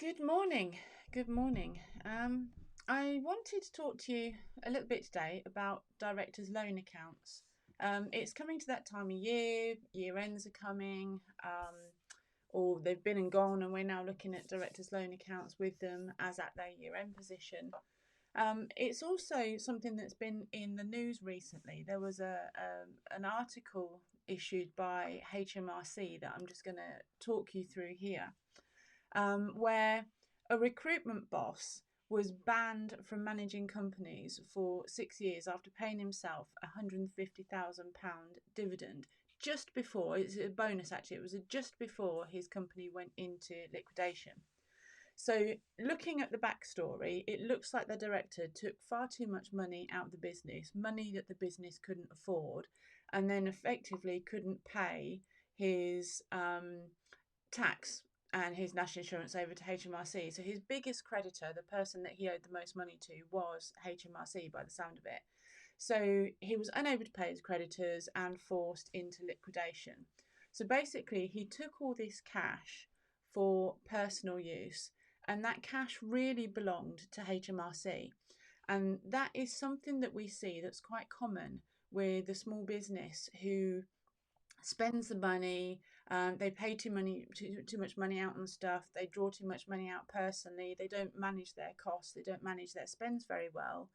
Good morning. Good morning. I wanted to talk to you a little bit today about directors' loan accounts. It's coming to that time of year, year ends are coming, or they've been and gone, and we're now looking at directors' loan accounts with them as at their year end position. It's also something that's been in the news recently. There was an article issued by HMRC that I'm just going to talk you through here, where a recruitment boss was banned from managing companies for 6 years after paying himself a £150,000 dividend just before, it's a bonus actually, it was just before his company went into liquidation. So, looking at the backstory, it looks like the director took far too much money out of the business, money that the business couldn't afford, and then effectively couldn't pay his tax and his national insurance over to HMRC. So his biggest creditor, the person that he owed the most money to, was HMRC by the sound of it. So he was unable to pay his creditors and forced into liquidation. So basically, he took all this cash for personal use, and that cash really belonged to HMRC. And that is something that we see that's quite common with the small business who spends the money. They pay too much money out on stuff. They draw too much money out personally. They don't manage their costs. They don't manage their spends very well.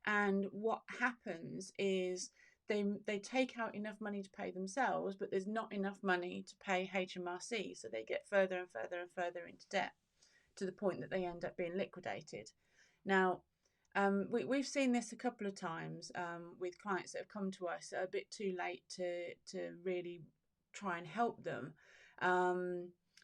And what happens is they take out enough money to pay themselves, but there's not enough money to pay HMRC. So they get further and further and further into debt to the point that they end up being liquidated. Now, we've seen this a couple of times with clients that have come to us a bit too late to really try and help them.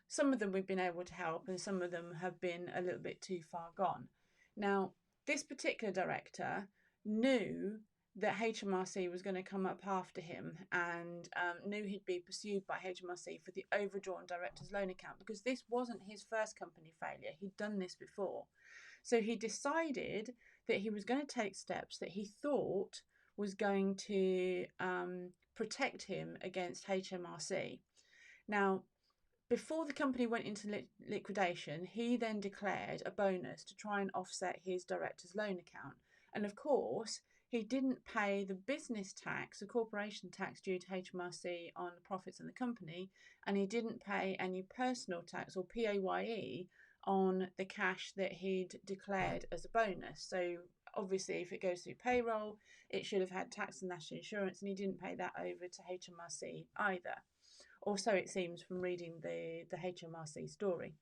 Some of them we've been able to help, and some of them have been a little bit too far gone. Now, this particular director knew that HMRC was going to come up after him and knew he'd be pursued by HMRC for the overdrawn director's loan account, because this wasn't his first company failure. He'd done this before. So he decided that he was going to take steps that he thought was going to protect him against HMRC. Now, before the company went into liquidation, he then declared a bonus to try and offset his director's loan account. And of course, he didn't pay the business tax, the corporation tax due to HMRC on the profits in the company, and he didn't pay any personal tax or PAYE on the cash that he'd declared as a bonus. So obviously, if it goes through payroll, it should have had tax and national insurance, and he didn't pay that over to HMRC either. Or so it seems from reading the HMRC story.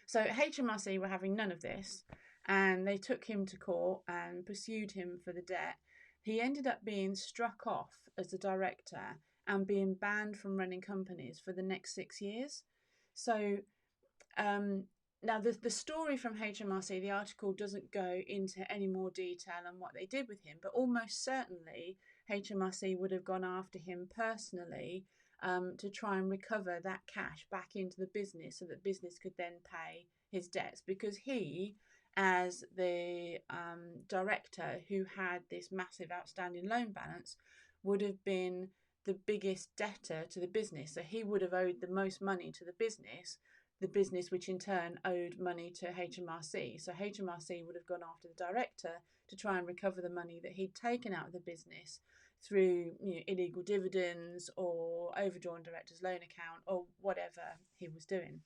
So HMRC were having none of this, and they took him to court and pursued him for the debt. He ended up being struck off as a director and being banned from running companies for the next 6 years. So now, the story from HMRC, the article doesn't go into any more detail on what they did with him, but almost certainly HMRC would have gone after him personally to try and recover that cash back into the business so that business could then pay his debts, because he, as the director who had this massive outstanding loan balance, would have been the biggest debtor to the business. So he would have owed the most money to the business which in turn owed money to HMRC. So HMRC would have gone after the director to try and recover the money that he'd taken out of the business through illegal dividends or overdrawn director's loan account or whatever he was doing.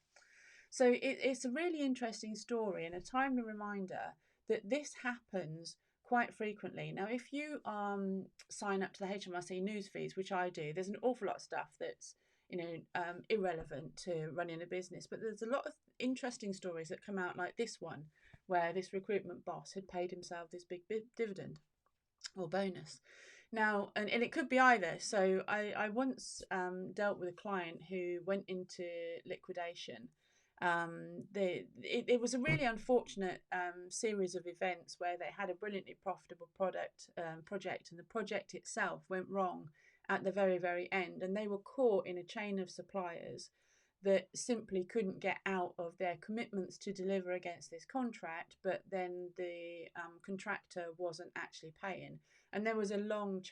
So it's a really interesting story and a timely reminder that this happens quite frequently. Now, if you sign up to the HMRC news feeds, which I do, there's an awful lot of stuff that's irrelevant to running a business, but there's a lot of interesting stories that come out, like this one, where this recruitment boss had paid himself this big dividend or bonus. Now, and it could be either. So I once dealt with a client who went into liquidation. It was a really unfortunate series of events where they had a brilliantly profitable project, and the project itself went wrong at the very, very end, and they were caught in a chain of suppliers that simply couldn't get out of their commitments to deliver against this contract, but then the contractor wasn't actually paying. And there was a long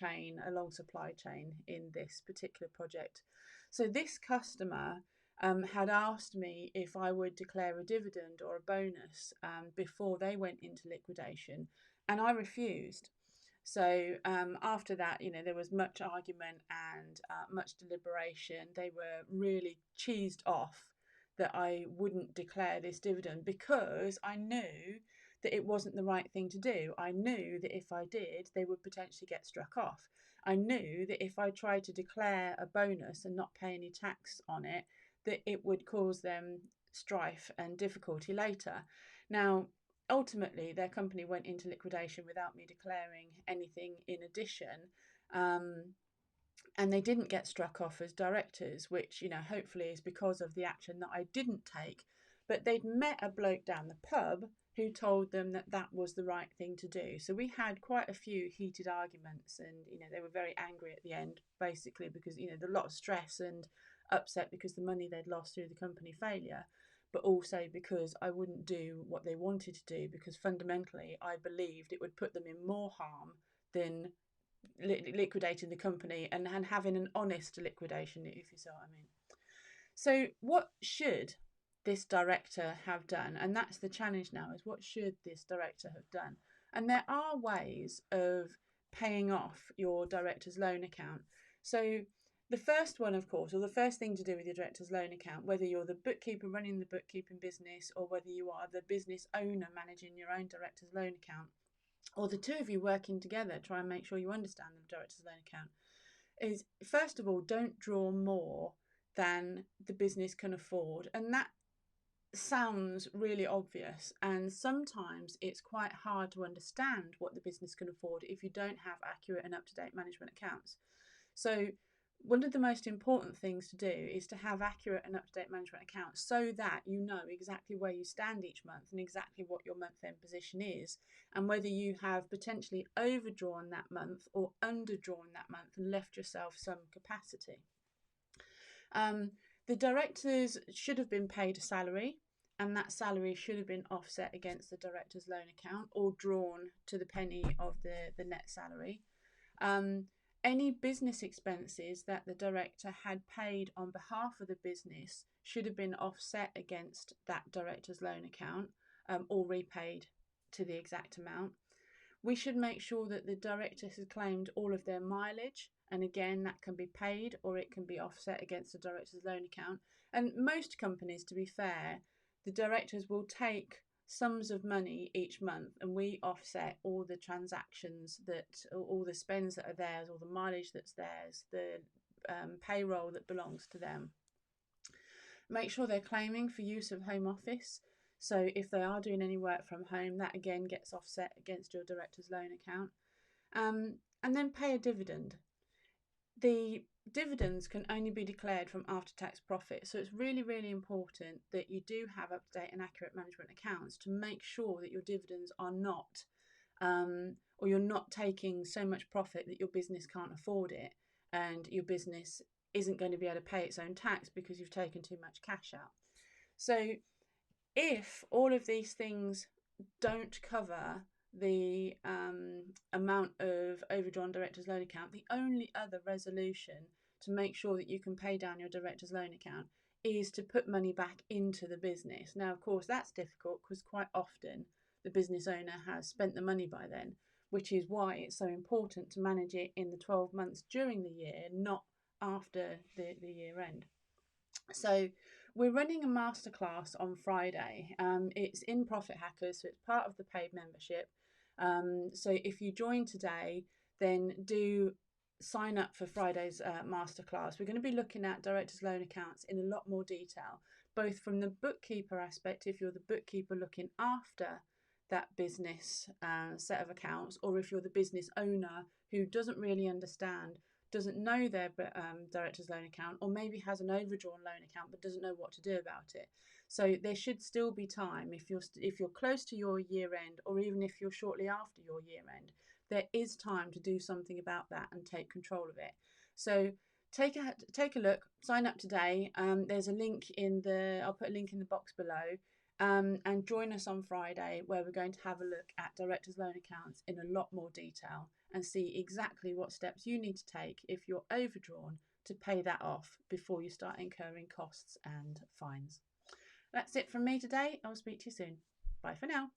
supply chain in this particular project. So this customer had asked me if I would declare a dividend or a bonus before they went into liquidation, and I refused. So after that, there was much argument and much deliberation. They were really cheesed off that I wouldn't declare this dividend because I knew that it wasn't the right thing to do. I knew that if I did, they would potentially get struck off. I knew that if I tried to declare a bonus and not pay any tax on it, that it would cause them strife and difficulty later. Now, ultimately, their company went into liquidation without me declaring anything in addition. And they didn't get struck off as directors, which, hopefully is because of the action that I didn't take. But they'd met a bloke down the pub who told them that that was the right thing to do. So we had quite a few heated arguments, and, they were very angry at the end, basically, because, there's a lot of stress and upset because the money they'd lost through the company failure, but also because I wouldn't do what they wanted to do, because fundamentally I believed it would put them in more harm than liquidating the company and having an honest liquidation, if you see what I mean. So what should this director have done? And that's the challenge now, is what should this director have done? And there are ways of paying off your director's loan account. So the first one, of course, or the first thing to do with your director's loan account, whether you're the bookkeeper running the bookkeeping business or whether you are the business owner managing your own director's loan account, or the two of you working together, try and make sure you understand the director's loan account, is first of all, don't draw more than the business can afford. And that sounds really obvious, and sometimes it's quite hard to understand what the business can afford if you don't have accurate and up-to-date management accounts. So one of the most important things to do is to have accurate and up-to-date management accounts so that you know exactly where you stand each month and exactly what your month-end position is, and whether you have potentially overdrawn that month or underdrawn that month and left yourself some capacity. The directors should have been paid a salary, and that salary should have been offset against the director's loan account or drawn to the penny of the net salary. Any business expenses that the director had paid on behalf of the business should have been offset against that director's loan account or repaid to the exact amount. We should make sure that the director has claimed all of their mileage, and again, that can be paid or it can be offset against the director's loan account. And most companies, to be fair, the directors will take sums of money each month, and we offset all the transactions, all the spends that are theirs, all the mileage that's theirs, the payroll that belongs to them. Make sure they're claiming for use of home office. So if they are doing any work from home, that again gets offset against your director's loan account. And then pay a dividend. The dividends can only be declared from after-tax profit, so it's really, really important that you do have up-to-date and accurate management accounts to make sure that your dividends are not, or you're not taking so much profit that your business can't afford it, and your business isn't going to be able to pay its own tax because you've taken too much cash out. So if all of these things don't cover the amount of overdrawn director's loan account, the only other resolution to make sure that you can pay down your director's loan account is to put money back into the business. Now, of course, that's difficult because quite often the business owner has spent the money by then, which is why it's so important to manage it in the 12 months during the year, not after the year end. So we're running a masterclass on Friday. It's in Profit Hackers, so it's part of the paid membership. So if you join today, then do sign up for Friday's masterclass. We're going to be looking at directors' loan accounts in a lot more detail, both from the bookkeeper aspect, if you're the bookkeeper looking after that business set of accounts, or if you're the business owner who doesn't really understand, doesn't know their director's loan account, or maybe has an overdrawn loan account but doesn't know what to do about it. So there should still be time, if you're close to your year end, or even if you're shortly after your year end, there is time to do something about that and take control of it. So take a look, sign up today. There's a link I'll put a link in the box below. And join us on Friday, where we're going to have a look at directors' loan accounts in a lot more detail and see exactly what steps you need to take if you're overdrawn to pay that off before you start incurring costs and fines. That's it from me today. I'll speak to you soon. Bye for now.